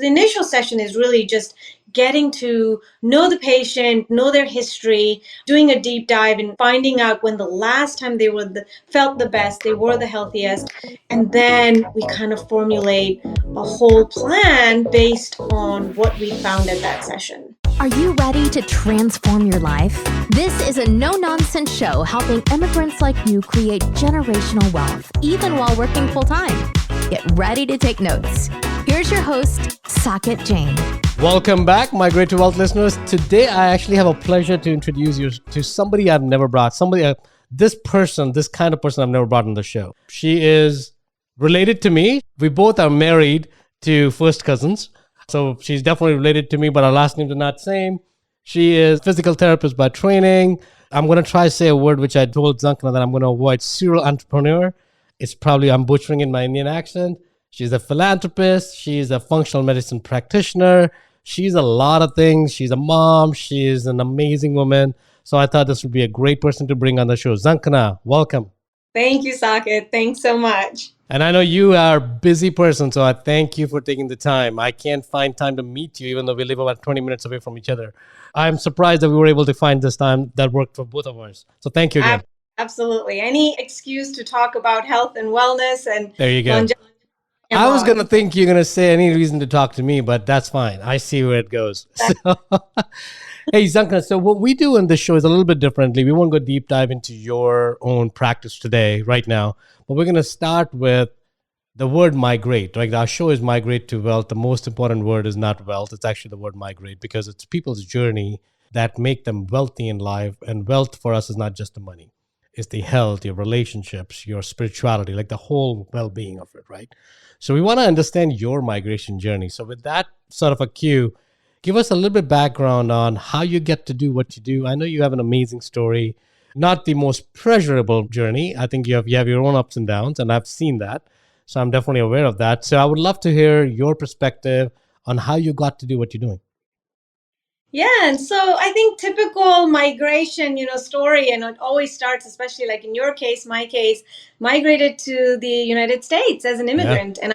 The initial session is really just getting to know the patient, know their history, doing a deep dive and finding out when the last time they felt the best, they were the healthiest. And then we kind of formulate a whole plan based on what we found at that session. Are you ready to transform your life? This is a no-nonsense show helping immigrants like you create generational wealth, even while working full-time. Get ready to take notes. Here's your host, Saket Jain. Welcome back, Migrate to Wealth listeners. Today, I actually have a pleasure to introduce you to somebody I've never brought. This kind of person I've never brought on the show. She is related to me. We both are married to first cousins. So she's definitely related to me, but our last names are not the same. She is a physical therapist by training. I'm going to try to say a word which I told Zankhna that I'm going to avoid, serial entrepreneur. I'm butchering in my Indian accent. She's a philanthropist. She's a functional medicine practitioner. She's a lot of things. She's a mom. She's an amazing woman. So I thought this would be a great person to bring on the show. Zankhna, welcome. Thank you, Saket. Thanks so much. And I know you are a busy person, so I thank you for taking the time. I can't find time to meet you, even though we live about 20 minutes away from each other. I'm surprised that we were able to find this time that worked for both of us. So thank you again. Absolutely. Any excuse to talk about health and wellness and there you go. I was going to think you're going to say any reason to talk to me, but that's fine. I see where it goes. Hey, Zankhna, so what we do in this show is a little bit differently. We won't go deep dive into your own practice today, right now, but we're going to start with the word migrate. Like our show is Migrate to Wealth. The most important word is not wealth. It's actually the word migrate because it's people's journey that make them wealthy in life. And wealth for us is not just the money. It's the health, your relationships, your spirituality, like the whole well-being of it, right? So we want to understand your migration journey. So with that sort of a cue, give us a little bit background on how you get to do what you do. I know you have an amazing story, not the most pleasurable journey. I think you have your own ups and downs, and I've seen that. So I'm definitely aware of that. So I would love to hear your perspective on how you got to do what you're doing. Yeah, and so I think typical migration, story, and it always starts, especially like in your case, my case, migrated to the United States as an immigrant. Yeah. And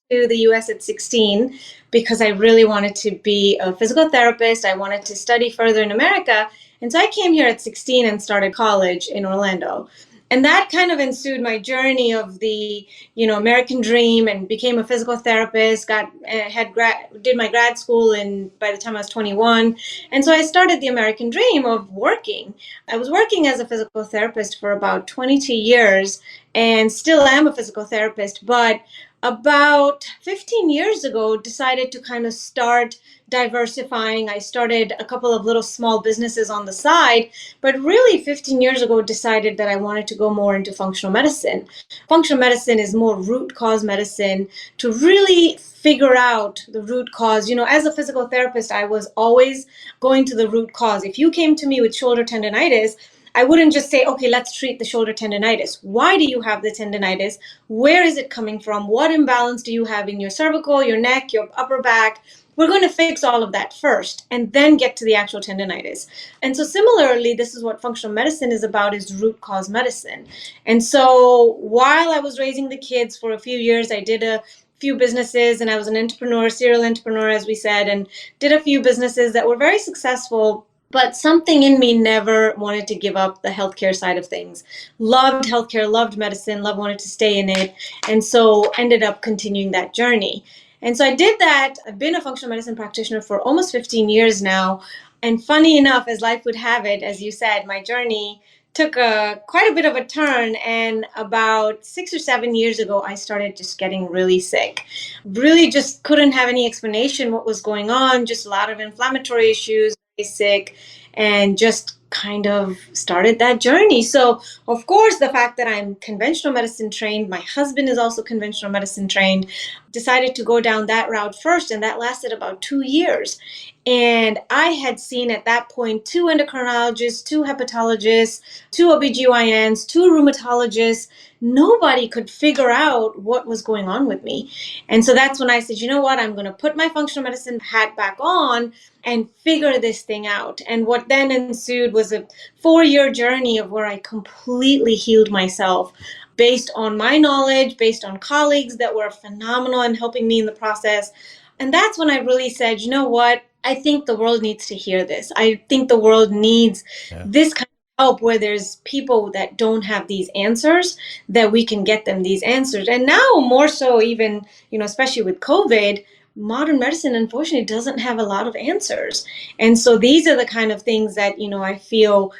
to the US at 16 because I really wanted to be a physical therapist. I wanted to study further in America. And so I came here at 16 and started college in Orlando. And that kind of ensued my journey of the, American dream and became a physical therapist, did my grad school by the time I was 21. And so I started the American dream of working. I was working as a physical therapist for about 22 years and still am a physical therapist, but about 15 years ago, decided to kind of start diversifying. I started a couple of little small businesses on the side, but really 15 years ago, decided that I wanted to go more into functional medicine. Functional medicine is more root cause medicine to really figure out the root cause. As a physical therapist, I was always going to the root cause. If you came to me with shoulder tendonitis, I wouldn't just say, okay, let's treat the shoulder tendonitis. Why do you have the tendonitis? Where is it coming from? What imbalance do you have in your cervical, your neck, your upper back? We're going to fix all of that first and then get to the actual tendonitis. And so similarly, this is what functional medicine is about, is root cause medicine. And so while I was raising the kids for a few years, I did a few businesses and I was an entrepreneur, serial entrepreneur, as we said, and did a few businesses that were very successful. But something in me never wanted to give up the healthcare side of things. Loved healthcare, loved medicine, wanted to stay in it. And so ended up continuing that journey. And so I did that. I've been a functional medicine practitioner for almost 15 years now. And funny enough, as life would have it, as you said, my journey took quite a bit of a turn. And about 6 or 7 years ago, I started just getting really sick. Really just couldn't have any explanation what was going on. Just a lot of inflammatory issues. Sick, and just kind of started that journey. So of course, the fact that I'm conventional medicine trained, my husband is also conventional medicine trained, decided to go down that route first, and that lasted about 2 years. And I had seen at that point 2 endocrinologists, 2 hepatologists, 2 OBGYNs, 2 rheumatologists. Nobody could figure out what was going on with me. And so that's when I said, you know what, I'm going to put my functional medicine hat back on and figure this thing out. And what then ensued was a 4-year journey of where I completely healed myself based on my knowledge, based on colleagues that were phenomenal in helping me in the process. And that's when I really said, you know what? I think the world needs to hear this. I think the world needs this kind of help where there's people that don't have these answers, that we can get them these answers. And now more so even, especially with COVID, modern medicine, unfortunately, doesn't have a lot of answers. And so these are the kind of things that, I feel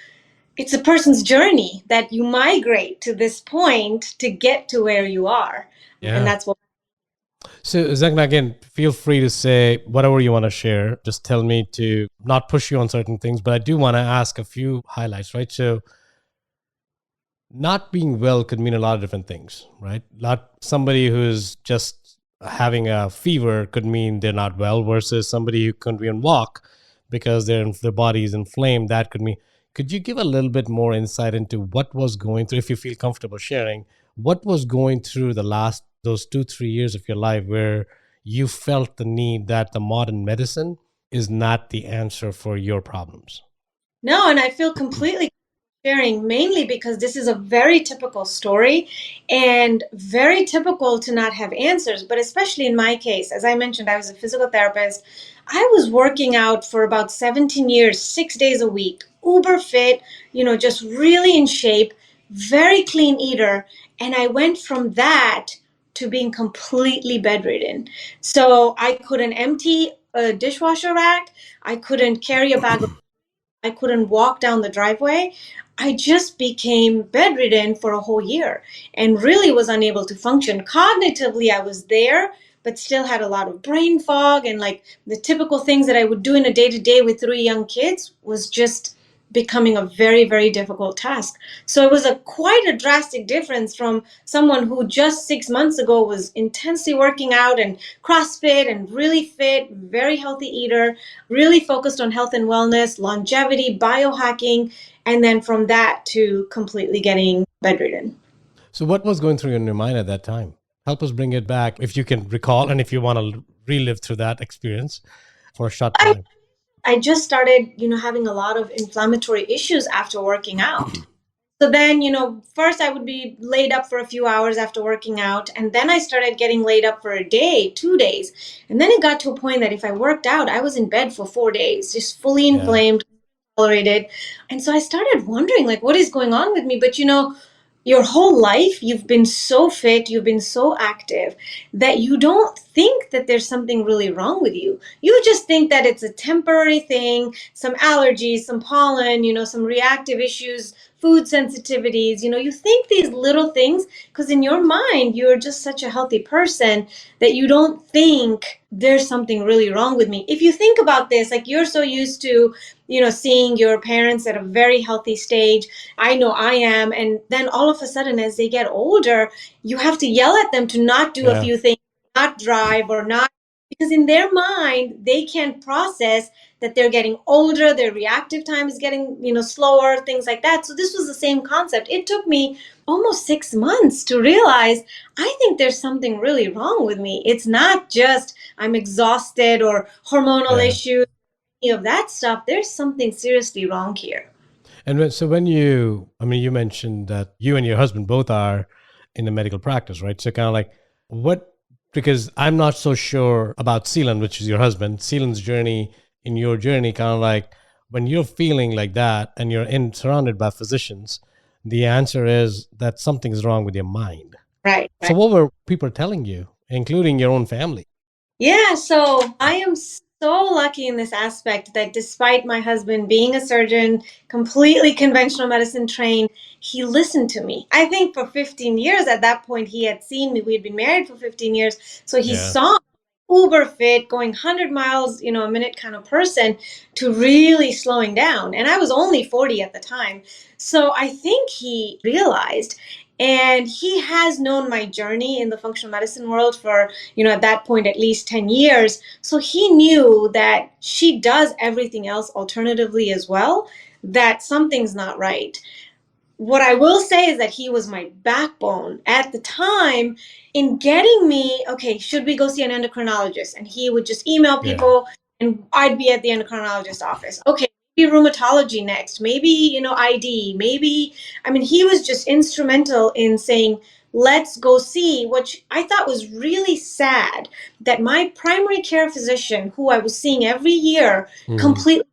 it's a person's journey that you migrate to this point to get to where you are. And that's what. So, Zankhna, again, feel free to say whatever you want to share. Just tell me to not push you on certain things, but I do want to ask a few highlights, right? So, not being well could mean a lot of different things, right? Not somebody who's just having a fever could mean they're not well, versus somebody who couldn't even walk because their body is inflamed. That could mean. Could you give a little bit more insight into what was going through, if you feel comfortable sharing, what was going through those 2-3 years of your life where you felt the need that the modern medicine is not the answer for your problems? No, and I feel completely sharing, mainly because this is a very typical story and very typical to not have answers. But especially in my case, as I mentioned, I was a physical therapist. I was working out for about 17 years, 6 days a week, uber fit, just really in shape, very clean eater. And I went from that to being completely bedridden. So I couldn't empty a dishwasher rack. I couldn't carry a bag of, I couldn't walk down the driveway. I just became bedridden for a whole year and really was unable to function. Cognitively, I was there, but still had a lot of brain fog, and like the typical things that I would do in a day to day with 3 young kids was just becoming a very, very difficult task. So it was quite a drastic difference from someone who just 6 months ago was intensely working out and CrossFit and really fit, very healthy eater, really focused on health and wellness, longevity, biohacking, and then from that to completely getting bedridden. So what was going through in your mind at that time? Help us bring it back if you can recall, and if you want to relive through that experience for a short time. I just started, having a lot of inflammatory issues after working out. So then, first I would be laid up for a few hours after working out. And then I started getting laid up for a day, 2 days. And then it got to a point that if I worked out, I was in bed for 4 days, just fully inflamed, tolerated. And so I started wondering, like, what is going on with me? But, your whole life, you've been so fit, you've been so active that you don't think that there's something really wrong with you. You just think that it's a temporary thing, some allergies, some pollen, some reactive issues, food sensitivities. You think these little things because in your mind, you're just such a healthy person that you don't think there's something really wrong with me. If you think about this, like you're so used to, seeing your parents at a very healthy stage. I know I am. And then all of a sudden, as they get older, you have to yell at them to not do a few things, not drive or not, because in their mind, they can't process that they're getting older, their reactive time is getting, slower, things like that. So this was the same concept. It took me almost 6 months to realize I think there's something really wrong with me. It's not just I'm exhausted or hormonal issues, any of that stuff. There's something seriously wrong here. And when you mentioned that you and your husband both are in the medical practice, right? So kind of like because I'm not so sure about Seelan, which is your husband, Seelan's journey, in your journey, kind of like when you're feeling like that and you're surrounded by physicians, the answer is that something's wrong with your mind. Right. So what were people telling you, including your own family? Yeah, so I am so lucky in this aspect that despite my husband being a surgeon, completely conventional medicine trained, he listened to me. I think for 15 years at that point, he had seen me. We had been married for 15 years. So he saw me uber fit, going 100 miles, a minute kind of person, to really slowing down. And I was only 40 at the time. So I think he realized, and he has known my journey in the functional medicine world for, at that point, at least 10 years. So he knew that she does everything else alternatively as well, that something's not right. What I will say is that he was my backbone at the time in getting me, okay, should we go see an endocrinologist? And he would just email people and I'd be at the endocrinologist office. Okay, maybe rheumatology next, maybe, ID, maybe, he was just instrumental in saying, let's go see, which I thought was really sad, that my primary care physician, who I was seeing every year, completely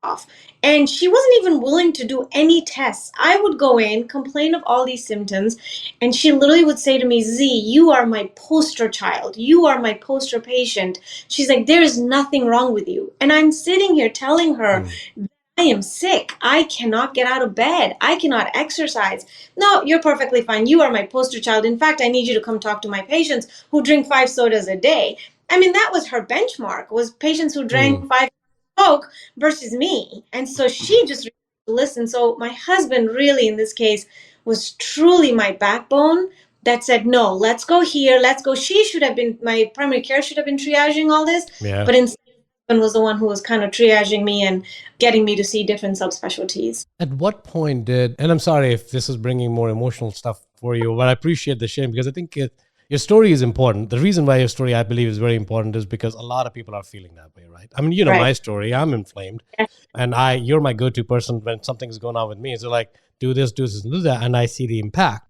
off. And she wasn't even willing to do any tests. I would go in, complain of all these symptoms, and she literally would say to me, Z, you are my poster child. You are my poster patient. She's like, there is nothing wrong with you. And I'm sitting here telling her, I am sick. I cannot get out of bed. I cannot exercise. No, you're perfectly fine. You are my poster child. In fact, I need you to come talk to my patients who drink 5 sodas a day. I mean, that was her benchmark, was patients who drank 5 Coke versus me. And so she just listened. So my husband really, in this case, was truly my backbone that said, no, let's go here. Let's go. She should have been, my primary care should have been triaging all this. Yeah. But instead, was the one who was kind of triaging me and getting me to see different subspecialties. At what point did, and I'm sorry if this is bringing more emotional stuff for you, but I appreciate the shame because I think your story is important. The reason why your story, I believe, is very important is because a lot of people are feeling that way, right? I mean, you know, my story, I'm inflamed and you're my go-to person when something's going on with me. So like, do this, do this, and do that. And I see the impact.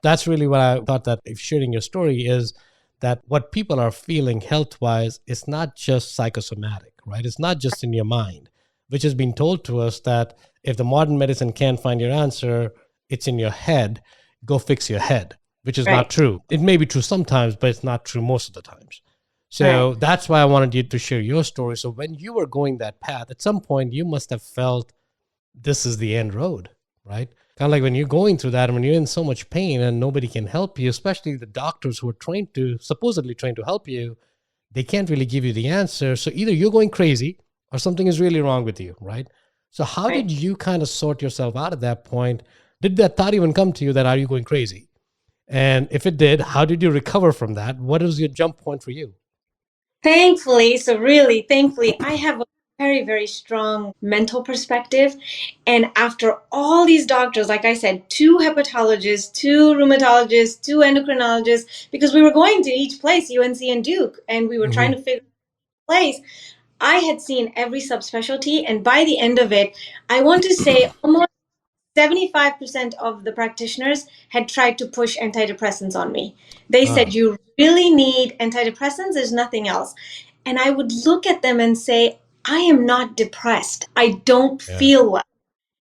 That's really what I thought, that if sharing your story is that what people are feeling health-wise is not just psychosomatic, right? It's not just in your mind, which has been told to us that if the modern medicine can't find your answer, it's in your head. Go fix your head, which is not true. It may be true sometimes, but it's not true most of the times. So that's why I wanted you to share your story. So when you were going that path, at some point you must have felt this is the end road, right? Kind of like when you're going through that and when you're in so much pain and nobody can help you, especially the doctors who are supposedly trained to help you, they can't really give you the answer. So either you're going crazy or something is really wrong with you, right? So how did you kind of sort yourself out at that point? Did that thought even come to you that, are you going crazy? And if it did, how did you recover from that? What was your jump point for you? Thankfully, I have a very, very strong mental perspective. And after all these doctors, like I said, 2 hepatologists, 2 rheumatologists, 2 endocrinologists, because we were going to each place, UNC and Duke, and we were trying to figure out a place. I had seen every subspecialty. And by the end of it, I want to say almost 75% of the practitioners had tried to push antidepressants on me. They said, you really need antidepressants, there's nothing else. And I would look at them and say, I am not depressed. I don't feel well.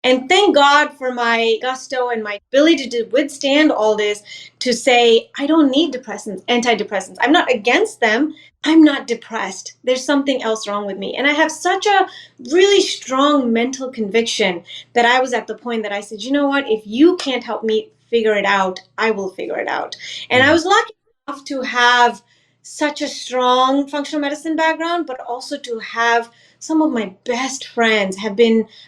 And thank God for my gusto and my ability to withstand all this, to say, I don't need antidepressants. I'm not against them. I'm not depressed. There's something else wrong with me. And I have such a really strong mental conviction that I was at the point that I said, you know what, if you can't help me figure it out, I will figure it out. And I was lucky enough to have such a strong functional medicine background, but also to have some of my best friends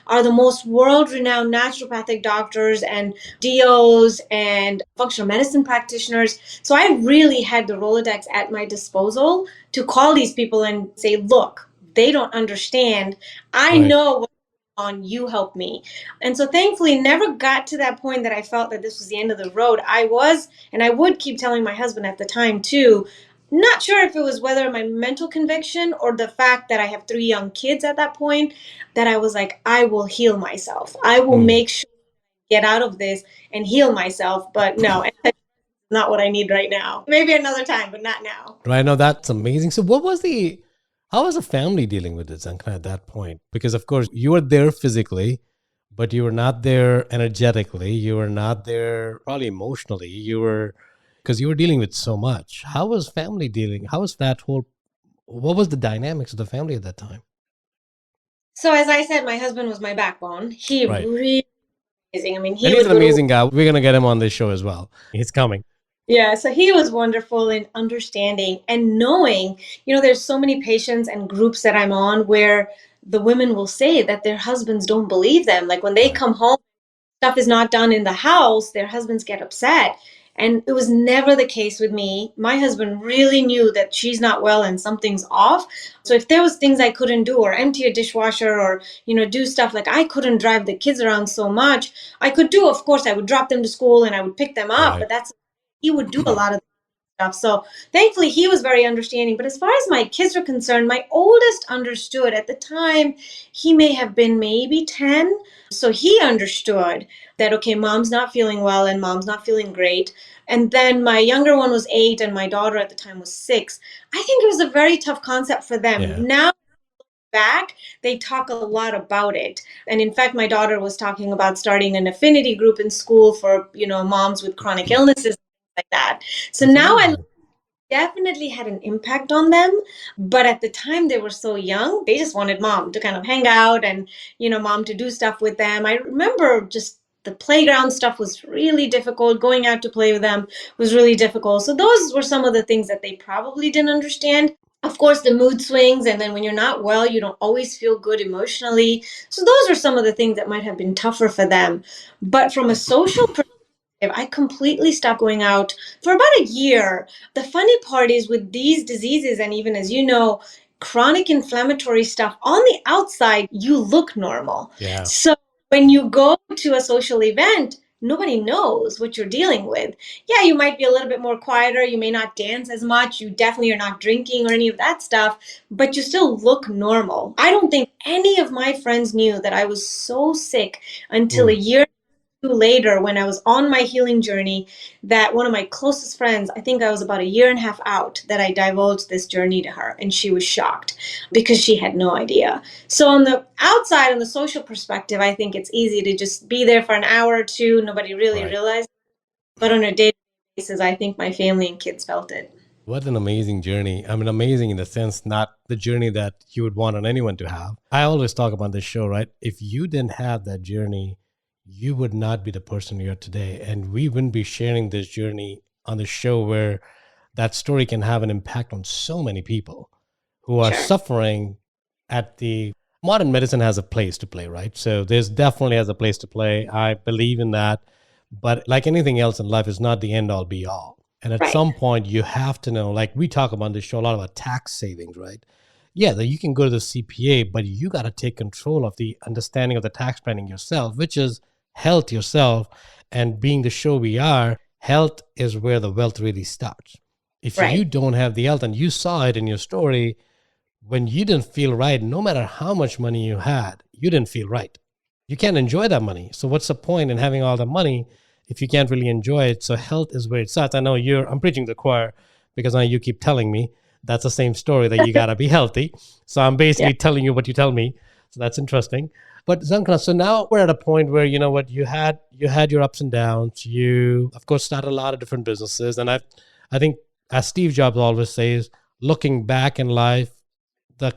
are the most world-renowned naturopathic doctors and DOs and functional medicine practitioners. So I really had the Rolodex at my disposal to call these people and say, look, they don't understand. I know what's going on. You help me. And so thankfully never got to that point that I felt that this was the end of the road. I would keep telling my husband at the time too, not sure if it was whether my mental conviction or the fact that I have 3 young kids at that point, that I was like, I will heal myself. I will make sure I get out of this and heal myself. But no, it's not what I need right now. Maybe another time, but not now. Right. No, that's amazing. So how was the family dealing with it, Zankhna, at that point? Because of course you were there physically, but you were not there energetically. You were not there probably emotionally. Because you were dealing with so much. How was family dealing? What was the dynamics of the family at that time? So as I said, my husband was my backbone. He really amazing. I mean, he's an amazing guy. We're going to get him on this show as well. He's coming. Yeah, so he was wonderful in understanding and knowing, there's so many patients and groups that I'm on where the women will say that their husbands don't believe them. Like when they come home, stuff is not done in the house, their husbands get upset. And it was never the case with me. My husband really knew that she's not well and something's off. So if there was things I couldn't do, or empty a dishwasher, or, do stuff like I couldn't drive the kids around so much, I could do, of course, I would drop them to school and I would pick them up, but he would do a lot of stuff. So thankfully he was very understanding. But as far as my kids are concerned, my oldest understood at the time. He may have been maybe 10. So he understood that, okay, mom's not feeling well and mom's not feeling great. And then my younger one was 8 and my daughter at the time was 6. I think it was a very tough concept for them. Yeah. Now back, they talk a lot about it. And in fact, my daughter was talking about starting an affinity group in school for, moms with chronic illnesses, like that. So That's now amazing. definitely had an impact on them. But at the time they were so young, they just wanted mom to kind of hang out and, mom to do stuff with them. I remember just the playground stuff was really difficult. Going out to play with them was really difficult. So those were some of the things that they probably didn't understand. Of course, the mood swings, and then when you're not well, you don't always feel good emotionally. So those are some of the things that might have been tougher for them. But from a social perspective, I completely stopped going out for about a year. The funny part is with these diseases, and even as you know, chronic inflammatory stuff, on the outside, you look normal. Yeah. So when you go to a social event, nobody knows what you're dealing with. Yeah, you might be a little bit more quieter. You may not dance as much. You definitely are not drinking or any of that stuff, but you still look normal. I don't think any of my friends knew that I was so sick until a year later, when I was on my healing journey, that one of my closest friends, I think I was about a year and a half out, that I divulged this journey to her, and she was shocked because she had no idea. So on the outside, on the social perspective, I think it's easy to just be there for an hour or two. Nobody really realized. But on a daily basis, I think my family and kids felt it. What an amazing journey. I mean, amazing in the sense, not the journey that you would want on anyone to have. I always talk about this show, right? If you didn't have that journey, you would not be the person you are today. And we wouldn't be sharing this journey on the show where that story can have an impact on so many people who are suffering at the modern medicine has a place to play, right? So there's definitely has a place to play. I believe in that. But like anything else in life, it's not the end all be all. And at some point you have to know, like we talk about this show a lot about tax savings, right? Yeah, that you can go to the CPA, but you got to take control of the understanding of the tax planning yourself, which is health yourself. And being the show we are, health is where the wealth really starts. If you don't have the health, and you saw it in your story, when you didn't feel right, no matter how much money you had, you didn't feel right. You can't enjoy that money. So what's the point in having all the money if you can't really enjoy it? So health is where it starts. I know I'm preaching to the choir because I know you keep telling me that's the same story, that you got to be healthy. So I'm basically telling you what you tell me. So that's interesting. But Zankhna, so now we're at a point where, you know what, you had your ups and downs. You, of course, started a lot of different businesses. And I think, as Steve Jobs always says, looking back in life, when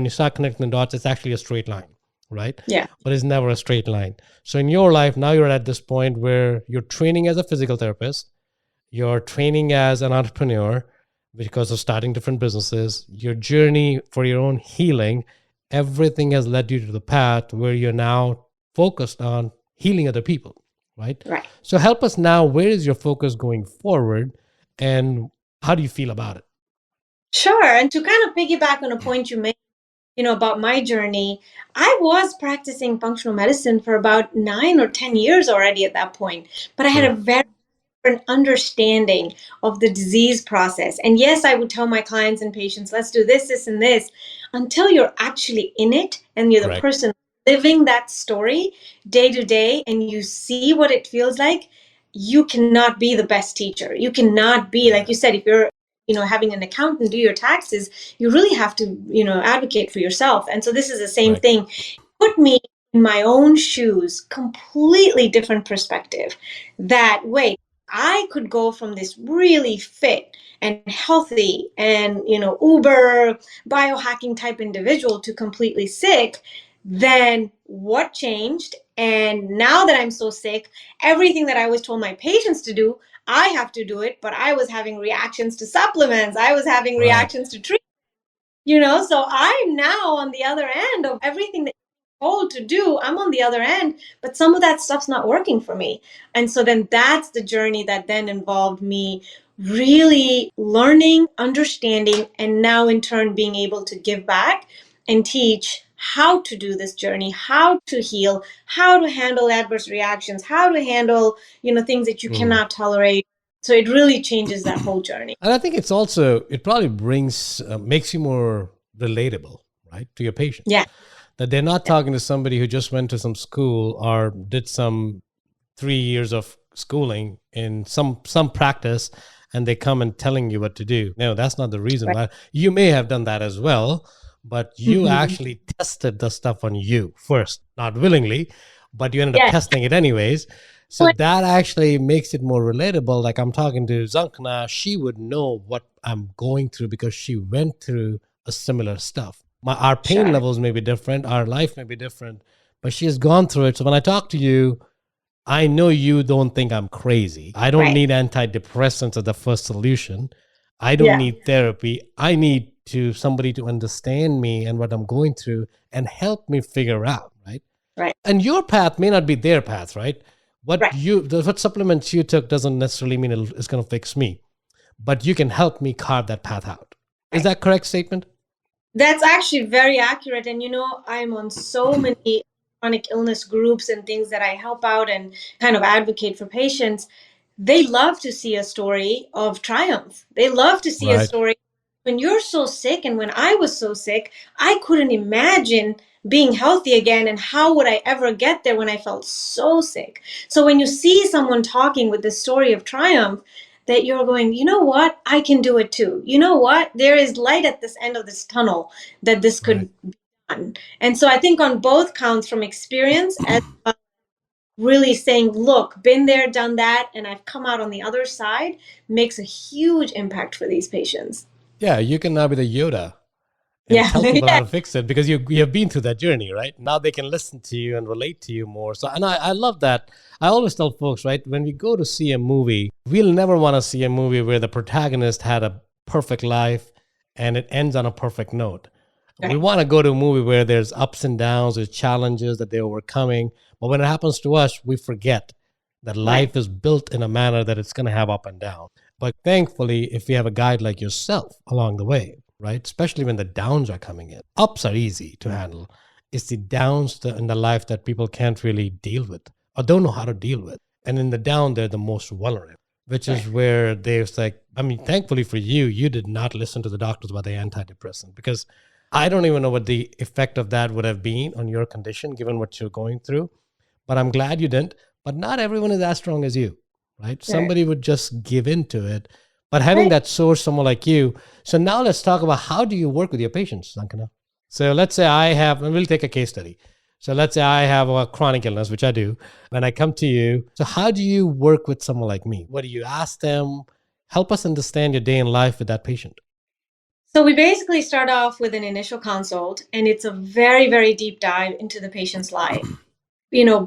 you start connecting the dots, it's actually a straight line, right? Yeah. But it's never a straight line. So in your life, now you're at this point where you're training as a physical therapist, you're training as an entrepreneur because of starting different businesses, your journey for your own healing, everything has led you to the path where you're now focused on healing other people, right? Right. So help us now, where is your focus going forward and how do you feel about it? Sure. And to kind of piggyback on a point you made, about my journey, I was practicing functional medicine for about 9 or 10 years already at that point, but I had a very different understanding of the disease process. And yes, I would tell my clients and patients, let's do this, this, and this, until you're actually in it and you're the person living that story day to day and you see what it feels like. You cannot be the best teacher. You cannot be, like you said, if you're having an accountant do your taxes, you really have to, advocate for yourself. And so this is the same thing. Put me in my own shoes, completely different perspective. That wait, I could go from this really fit and healthy and, uber biohacking type individual to completely sick. Then what changed? And now that I'm so sick, everything that I was told my patients to do, I have to do it, but I was having reactions to supplements. I was having reactions to treatment, so I'm now on the other end of everything that you're told to do. I'm on the other end, but some of that stuff's not working for me. And so then that's the journey that then involved me really learning, understanding, and now in turn being able to give back and teach how to do this journey, how to heal, how to handle adverse reactions, how to handle, things that you cannot tolerate. So it really changes that whole journey. And I think it probably makes you more relatable, right, to your patients. Yeah. That they're not talking to somebody who just went to some school or did some 3 years of schooling in some practice, and they come and telling you what to do. No, that's not the reason why. You may have done that as well, but you actually tested the stuff on you first, not willingly, but you ended up testing it anyways. So that actually makes it more relatable. Like I'm talking to Zankhna, she would know what I'm going through because she went through a similar stuff. Our pain levels may be different, our life may be different, but she has gone through it. So when I talk to you, I know you don't think I'm crazy. I don't need antidepressants as the first solution. I don't need therapy. I need somebody to understand me and what I'm going through and help me figure out, right? Right. And your path may not be their path, right? What supplements you took doesn't necessarily mean it's going to fix me, but you can help me carve that path out. Is that correct statement? That's actually very accurate. And, I'm on so many chronic illness groups and things that I help out and kind of advocate for patients. They love to see a story of triumph. They love to see a story. When you're so sick, and when I was so sick, I couldn't imagine being healthy again. And how would I ever get there when I felt so sick? So when you see someone talking with this story of triumph, that you're going, you know what, I can do it too. You know what, there is light at this end of this tunnel that this could be done. And so I think on both counts, from experience as really saying, look, been there, done that, and I've come out on the other side, makes a huge impact for these patients. Yeah, you can now be the Yoda and tell people how to fix it because you have been through that journey, right? Now they can listen to you and relate to you more. So, and I love that. I always tell folks, right, when we go to see a movie, we'll never want to see a movie where the protagonist had a perfect life and it ends on a perfect note. We want to go to a movie where there's ups and downs, there's challenges that they're overcoming. But when it happens to us, we forget that life is built in a manner that it's going to have up and down. But thankfully, if we have a guide like yourself along the way, right, especially when the downs are coming in, ups are easy to handle. It's the downs in the life that people can't really deal with or don't know how to deal with. And in the down, they're the most vulnerable, which is where there's like, I mean, thankfully for you, you did not listen to the doctors about the antidepressant, because I don't even know what the effect of that would have been on your condition, given what you're going through. But I'm glad you didn't. But not everyone is as strong as you, right? Somebody would just give into it. But having that source, someone like you. So now let's talk about, how do you work with your patients, Zankhna? So let's say I have, and we'll take a case study. So let's say I have a chronic illness, which I do, and I come to you. So how do you work with someone like me? What do you ask them? Help us understand your day in life with that patient. So we basically start off with an initial consult, and it's a very, very deep dive into the patient's life.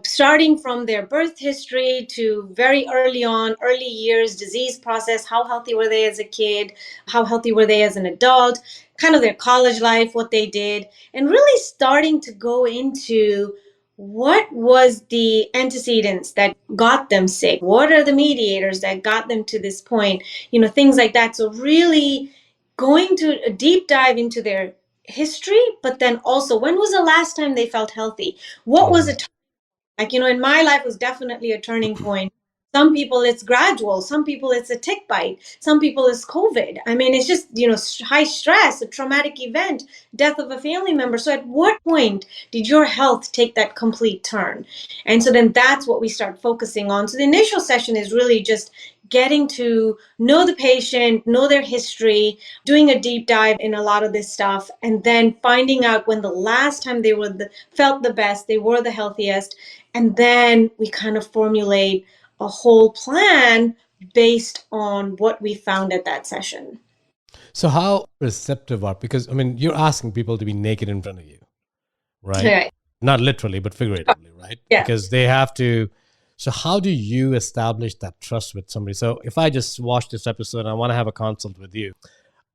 Starting from their birth history to very early years, disease process, how healthy were they as a kid, how healthy were they as an adult, kind of their college life, what they did, and really starting to go into what was the antecedents that got them sick, what are the mediators that got them to this point, things like that. So really going to a deep dive into their history, but then also, when was the last time they felt healthy? What was it? Like, in my life was definitely a turning point. Some people it's gradual. Some people it's a tick bite. Some people it's COVID. I mean, it's just, high stress, a traumatic event, death of a family member. So at what point did your health take that complete turn? And so then that's what we start focusing on. So the initial session is really just getting to know the patient, know their history, doing a deep dive in a lot of this stuff, and then finding out when the last time they felt the best, they were the healthiest. And then we kind of formulate a whole plan based on what we found at that session. So how receptive are, because I mean, you're asking people to be naked in front of you, right? Not literally, but figuratively, right? Yeah. Because they have to. So how do you establish that trust with somebody? So if I just watch this episode and I want to have a consult with you,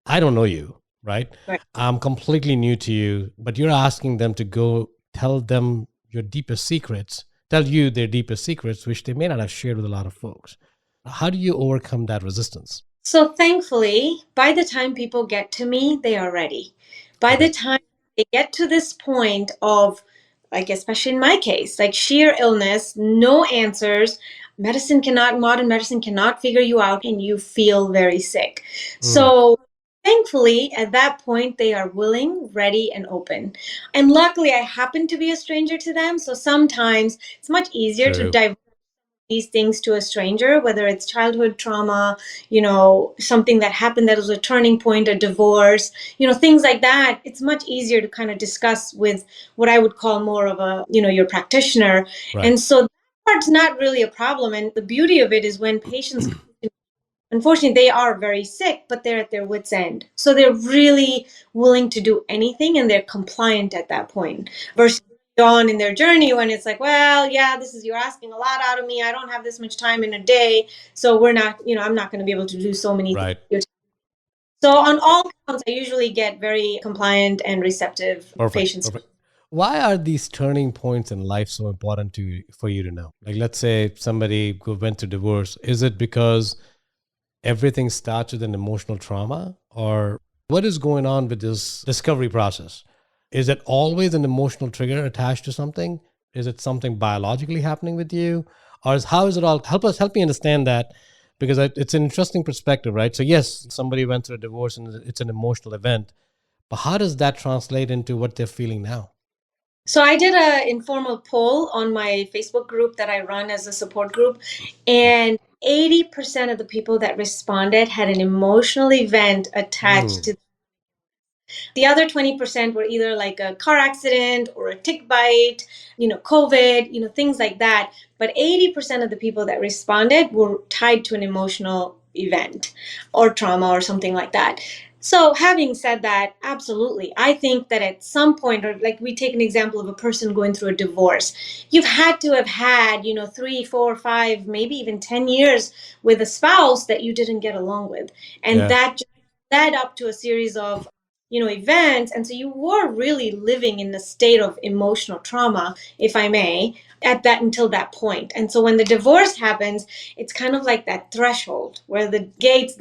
I don't know you, right? I'm completely new to you, but you're asking them to go tell them your deepest secrets, tell you their deepest secrets, which they may not have shared with a lot of folks. How do you overcome that resistance? So thankfully, by the time people get to me, they are ready. By the time they get to this point of, like, especially in my case, like sheer illness, no answers, modern medicine cannot figure you out, and you feel very sick. So thankfully, at that point, they are willing, ready, and open. And luckily, I happen to be a stranger to them. So sometimes it's much easier to divert these things to a stranger, whether it's childhood trauma, something that happened that was a turning point, a divorce, things like that, it's much easier to kind of discuss with what I would call more of a, your practitioner. Right. And so that part's not really a problem. And the beauty of it is when patients unfortunately, they are very sick, but they're at their wits' end. So they're really willing to do anything and they're compliant at that point. Versus on in their journey when it's like, well, yeah, you're asking a lot out of me. I don't have this much time in a day. So we're not, I'm not going to be able to do so many things. So on all counts, I usually get very compliant and receptive patients. Perfect. Why are these turning points in life so important for you to know? Like, let's say somebody went through divorce. Is it because everything starts with an emotional trauma, or what is going on with this discovery process? Is it always an emotional trigger attached to something? Is it something biologically happening with you? Or how is it all? Help me understand that, because it's an interesting perspective, right? So yes, somebody went through a divorce and it's an emotional event, but how does that translate into what they're feeling now? So I did an informal poll on my Facebook group that I run as a support group, and 80% of the people that responded had an emotional event attached to. The other 20% were either like a car accident or a tick bite, COVID, things like that. But 80% of the people that responded were tied to an emotional event or trauma or something like that. So having said that, absolutely. I think that at some point, or like we take an example of a person going through a divorce, you've had to have had, 3, 4, 5, maybe even 10 years with a spouse that you didn't get along with. And that led up to a series of events. And so you were really living in a state of emotional trauma, if I may, until that point. And so when the divorce happens, it's kind of like that threshold where the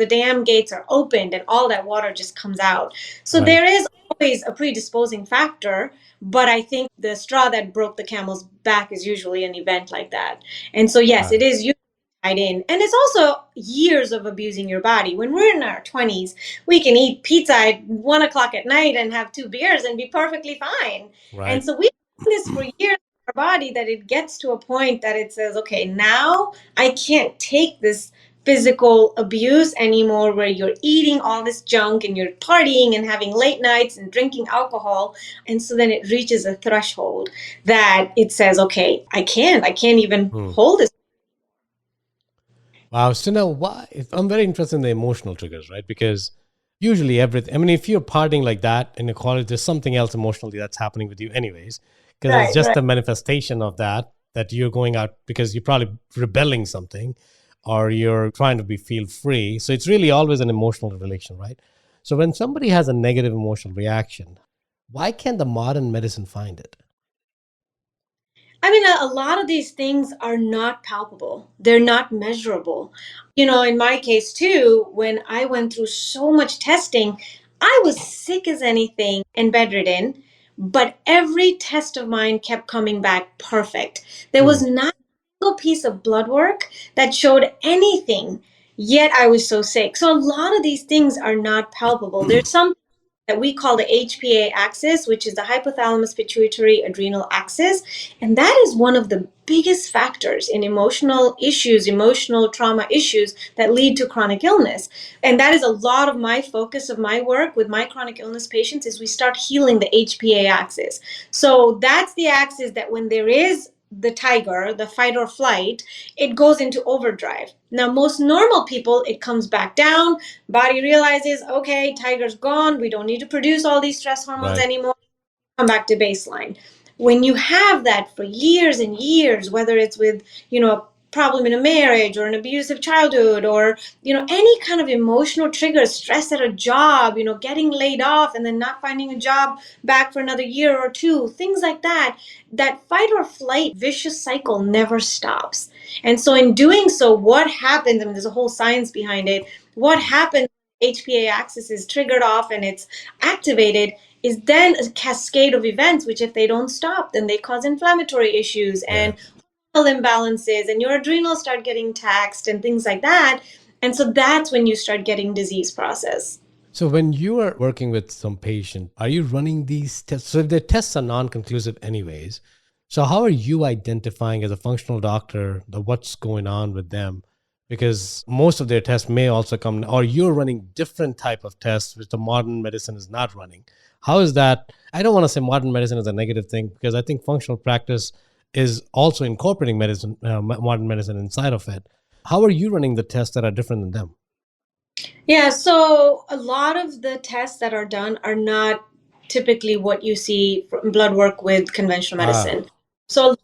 dam gates are opened and all that water just comes out. So there is always a predisposing factor, but I think the straw that broke the camel's back is usually an event like that. And so yes, it is usually tied in. And it's also years of abusing your body. When we're in our 20s, we can eat pizza at 1 o'clock at night and have 2 beers and be perfectly fine. Right. And so we've done this for years in our body that it gets to a point that it says, okay, now I can't take this physical abuse anymore, where you're eating all this junk and you're partying and having late nights and drinking alcohol. And so then it reaches a threshold that it says, okay, I can't even hold this. Wow. So now I'm very interested in the emotional triggers, right? Because usually everything, if you're partying like that in a college, there's something else emotionally that's happening with you anyways, because it's just a manifestation of that you're going out because you're probably rebelling something or you're trying to feel free. So it's really always an emotional relation, right? So when somebody has a negative emotional reaction, why can't the modern medicine find it? A lot of these things are not palpable. They're not measurable. In my case too, when I went through so much testing, I was sick as anything and bedridden, but every test of mine kept coming back perfect. There was not a single piece of blood work that showed anything, yet I was so sick. So a lot of these things are not palpable. There's some that we call the HPA axis, which is the hypothalamus pituitary adrenal axis. And that is one of the biggest factors in emotional trauma issues that lead to chronic illness. And that is a lot of my focus of my work with my chronic illness patients, is we start healing the HPA axis. So that's the axis that when there is the tiger, the fight or flight, it goes into overdrive. Now, most normal people, it comes back down. Body realizes, okay, tiger's gone. We don't need to produce all these stress hormones anymore. Come back to baseline. When you have that for years and years, whether it's with, a problem in a marriage or an abusive childhood or, any kind of emotional trigger, stress at a job, getting laid off and then not finding a job back for another year or two, things like that, that fight or flight vicious cycle never stops. And so in doing so, what happens, there's a whole science behind it, what happens, HPA axis is triggered off and it's activated, is then a cascade of events, which if they don't stop, then they cause inflammatory issues and imbalances, and your adrenals start getting taxed and things like that. And so that's when you start getting disease process. So when you are working with some patient, are you running these tests? So if the tests are non-conclusive anyways, So how are you identifying as a functional doctor what's going on with them? Because most of their tests may also come, or you're running different type of tests, which the modern medicine is not running. How is that? I don't want to say modern medicine is a negative thing, because I think functional practice is also incorporating medicine, modern medicine inside of it. How are you running the tests that are different than them? Yeah, so a lot of the tests that are done are not typically what you see from blood work with conventional medicine. So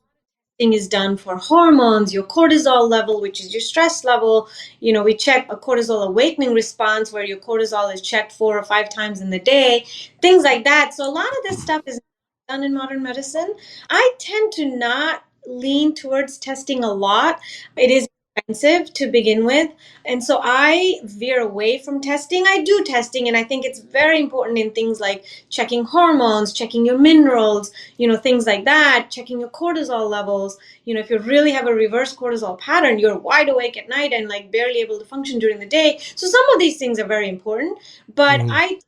thing is done for hormones, your cortisol level, which is your stress level. We check a cortisol awakening response where your cortisol is checked 4 or 5 times in the day, things like that. So a lot of this stuff is done in modern medicine. I tend to not lean towards testing a lot. It is expensive to begin with. And so I veer away from testing. I do testing, and I think it's very important in things like checking hormones, checking your minerals, things like that, checking your cortisol levels. If you really have a reverse cortisol pattern, you're wide awake at night and like barely able to function during the day. So some of these things are very important, but I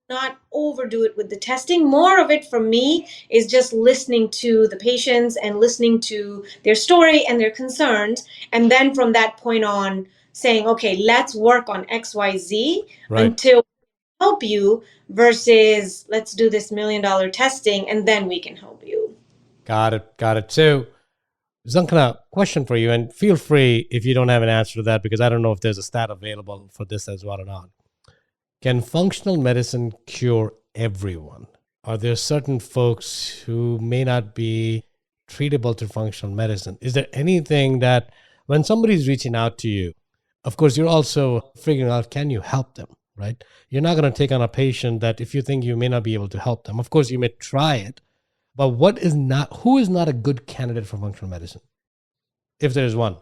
not overdo it with the testing. More of it for me is just listening to the patients and listening to their story and their concerns. And then from that point on, saying, okay, let's work on XYZ until help you, versus let's do this $1 million testing and then we can help you. Got it. So Zankhna, question for you, and feel free if you don't have an answer to that, because I don't know if there's a stat available for this as well or not. Can functional medicine cure everyone? Are there certain folks who may not be treatable to functional medicine? Is there anything that when somebody's reaching out to you, of course, you're also figuring out, can you help them, right? You're not going to take on a patient that if you think you may not be able to help them. Of course, you may try it, but who is not a good candidate for functional medicine, if there is one?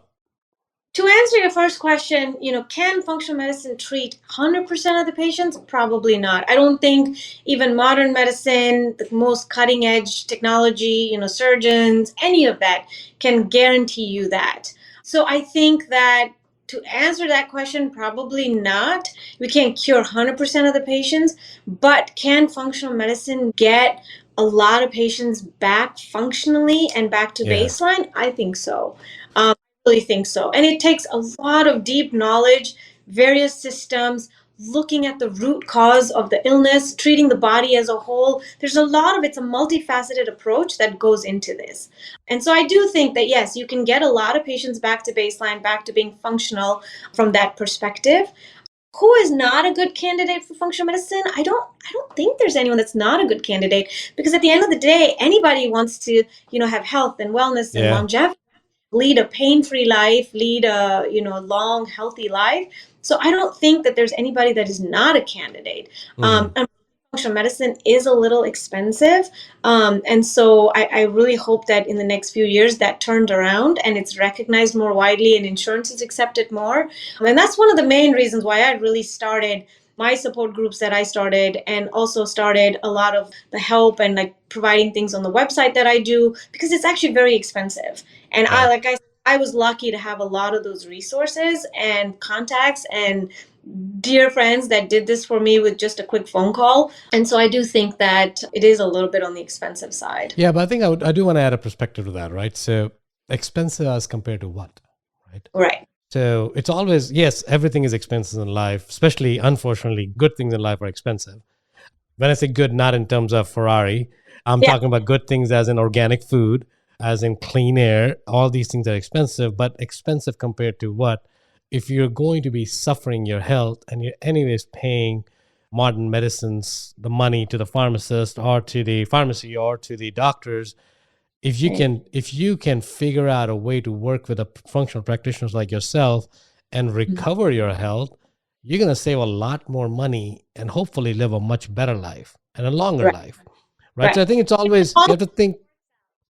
To answer your first question, can functional medicine treat 100% of the patients? Probably not. I don't think even modern medicine, the most cutting edge technology, surgeons, any of that can guarantee you that. So I think that to answer that question, probably not. We can't cure 100% of the patients, but can functional medicine get a lot of patients back functionally and back to baseline? I think so. Really think so. And it takes a lot of deep knowledge, various systems, looking at the root cause of the illness, treating the body as a whole. There's a lot of it's a multifaceted approach that goes into this. And so I do think that, yes, you can get a lot of patients back to baseline, back to being functional from that perspective. Who is not a good candidate for functional medicine? I don't think there's anyone that's not a good candidate, because at the end of the day, anybody wants to, have health and wellness and longevity, lead a pain-free life, lead a long, healthy life. So I don't think that there's anybody that is not a candidate. And functional medicine is a little expensive. And so I really hope that in the next few years that turned around and it's recognized more widely and insurance is accepted more. And that's one of the main reasons why I really started my support groups that I started, and also started a lot of the help and like providing things on the website that I do, because it's actually very expensive. And I was lucky to have a lot of those resources and contacts and dear friends that did this for me with just a quick phone call. And so I do think that it is a little bit on the expensive side. Yeah, but I think I do want to add a perspective to that, right? So expensive as compared to what, right? Right. So it's always, yes, everything is expensive in life, especially, unfortunately, good things in life are expensive. When I say good, not in terms of Ferrari, I'm talking about good things as in organic food, as in clean air. All these things are expensive, but expensive compared to what? If you're going to be suffering your health and you're anyways paying modern medicines, the money to the pharmacist or to the pharmacy or to the doctors, if you can figure out a way to work with a functional practitioners like yourself and recover your health, you're going to save a lot more money and hopefully live a much better life and a longer life. Right? So I think it's always, you have to think.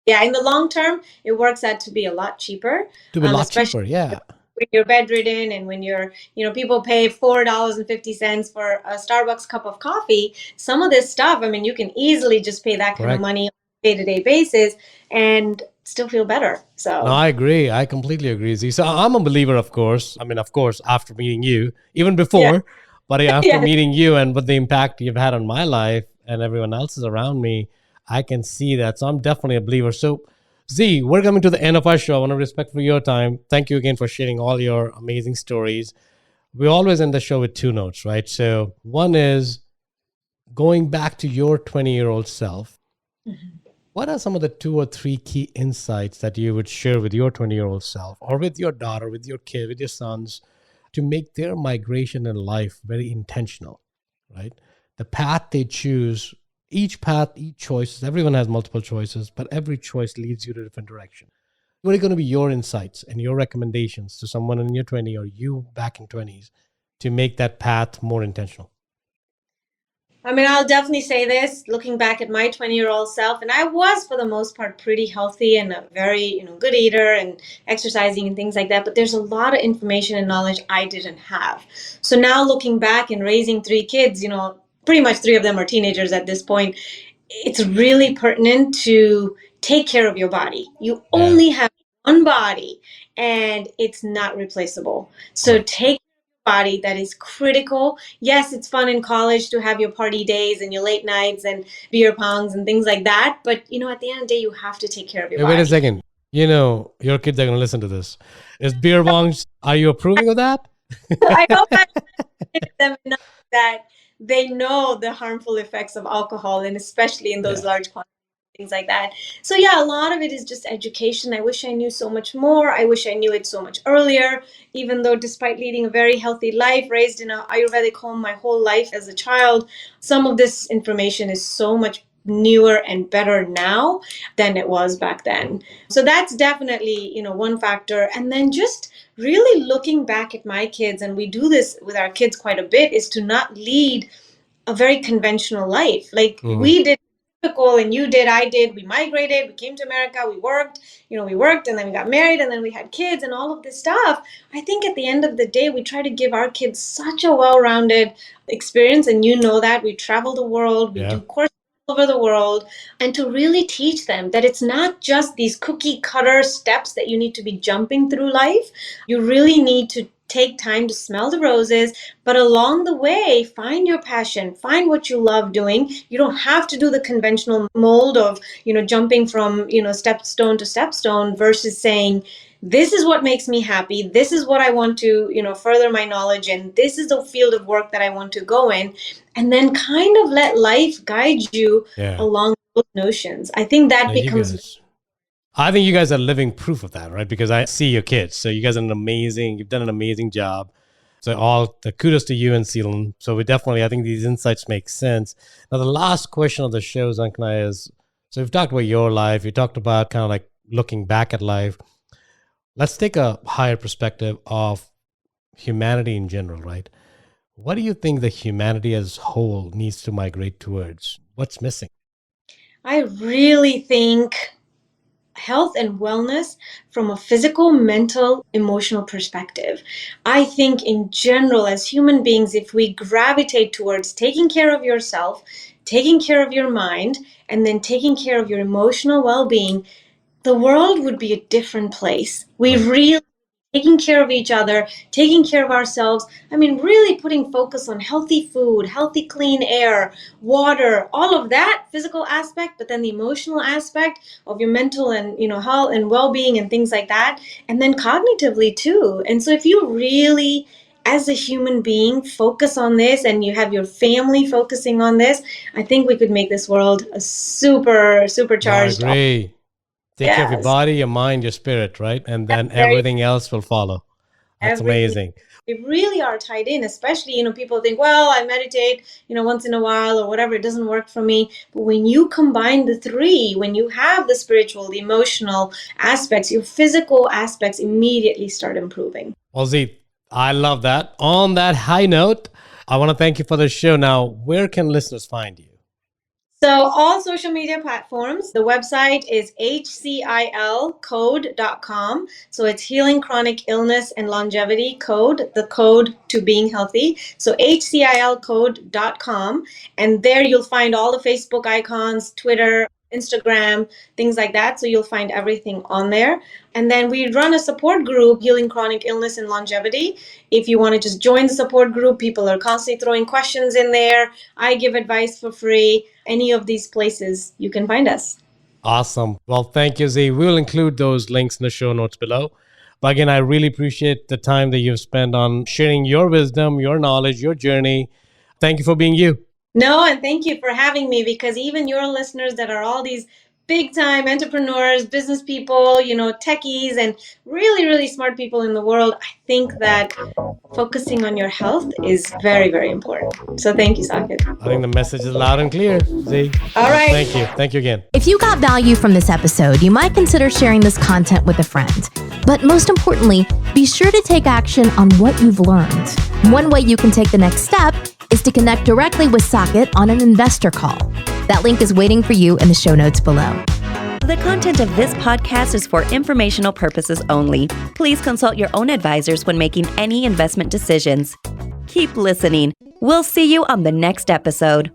Yeah, in the long term, it works out to be a lot cheaper. When you're bedridden and when you're, people pay $4.50 for a Starbucks cup of coffee. Some of this stuff, you can easily just pay that kind of money on a day-to-day basis and still feel better. So no, I agree. I completely agree. So I'm a believer, of course. Of course, after meeting you, even before, but after meeting you and with the impact you've had on my life and everyone else's around me, I can see that. So I'm definitely a believer. So Z, we're coming to the end of our show. I want to respect for your time. Thank you again for sharing all your amazing stories. We always end the show with 2 notes, right? So one is going back to your 20-year-old self. Mm-hmm. What are some of the 2 or 3 key insights that you would share with your 20-year-old self or with your daughter, with your kid, with your sons to make their migration in life very intentional, right? The path they choose, each path, each choice, everyone has multiple choices, but every choice leads you to a different direction. What are going to be your insights and your recommendations to someone in your 20s or you back in 20s to make that path more intentional? I mean, I'll definitely say this, looking back at my 20-year-old self, and I was, for the most part, pretty healthy and a very, good eater and exercising and things like that. But there's a lot of information and knowledge I didn't have. So now looking back and raising 3 kids, pretty much 3 of them are teenagers at this point, it's really pertinent to take care of your body. You only have one body and it's not replaceable. So take body. That is critical. Yes, it's fun in college to have your party days and your late nights and beer pongs and things like that. But, at the end of the day, you have to take care of your body. Wait a second. Your kids are going to listen to this. Is beer bongs, are you approving of that? I hope I them enough that they know the harmful effects of alcohol, and especially in those large quantities. Things like that. So yeah, a lot of it is just education. I wish I knew so much more. I wish I knew it so much earlier, even though despite leading a very healthy life, raised in an Ayurvedic home my whole life as a child, some of this information is so much newer and better now than it was back then. So that's definitely, one factor. And then just really looking back at my kids, and we do this with our kids quite a bit, is to not lead a very conventional life. Like we did and you did, I did, we migrated, we came to America, we worked, and then we got married and then we had kids and all of this stuff. I think at the end of the day, we try to give our kids such a well-rounded experience. And that we travel the world, we do courses all over the world, and to really teach them that it's not just these cookie cutter steps that you need to be jumping through life. You really need to take time to smell the roses, but along the way, find your passion, find what you love doing. You don't have to do the conventional mold of, jumping from, stepstone to stepstone versus saying, this is what makes me happy. This is what I want to, further my knowledge in. This is the field of work that I want to go in. And then kind of let life guide you along those notions. I think that becomes... I think you guys are living proof of that, right? Because I see your kids. So you guys are you've done an amazing job. So all the kudos to you and Seelan. So I think these insights make sense. Now, the last question of the show, Zankhna, is, so we've talked about your life. You talked about kind of like looking back at life. Let's take a higher perspective of humanity in general, right? What do you think the humanity as a whole needs to migrate towards? What's missing? I really think health and wellness from a physical, mental, emotional perspective. I think in general, as human beings, if we gravitate towards taking care of yourself, taking care of your mind, and then taking care of your emotional well-being, the world would be a different place. We really taking care of each other, taking care of ourselves. I mean, really putting focus on healthy food, healthy, clean air, water, all of that physical aspect, but then the emotional aspect of your mental and, health and well-being and things like that. And then cognitively too. And so if you really, as a human being, focus on this and you have your family focusing on this, I think we could make this world a supercharged. I agree. Take care of your body, your mind, your spirit, right? And then everything else will follow. That's amazing. We really are tied in, especially, people think, well, I meditate, once in a while or whatever, it doesn't work for me. But when you combine the 3, when you have the spiritual, the emotional aspects, your physical aspects immediately start improving. Well, Z, I love that. On that high note, I want to thank you for the show. Now, where can listeners find you? So all social media platforms, the website is hcilcode.com. So it's Healing Chronic Illness and Longevity Code, the code to being healthy. So hcilcode.com. And there you'll find all the Facebook icons, Twitter, Instagram, things like that. So you'll find everything on there. And then we run a support group, Healing Chronic Illness and Longevity. If you want to just join the support group, people are constantly throwing questions in there. I give advice for free. Any of these places, you can find us. Awesome. Well, thank you, Z. We'll include those links in the show notes below. But again, I really appreciate the time that you've spent on sharing your wisdom, your knowledge, your journey. Thank you for being you. No, and thank you for having me, because even your listeners that are all these big time entrepreneurs, business people, techies, and really, really smart people in the world, I think that focusing on your health is very, very important. So thank you, Saket. I think the message is loud and clear, Z. All right. Thank you. Thank you again. If you got value from this episode, you might consider sharing this content with a friend. But most importantly, be sure to take action on what you've learned. One way you can take the next step is to connect directly with Saket on an investor call. That link is waiting for you in the show notes below. The content of this podcast is for informational purposes only. Please consult your own advisors when making any investment decisions. Keep listening. We'll see you on the next episode.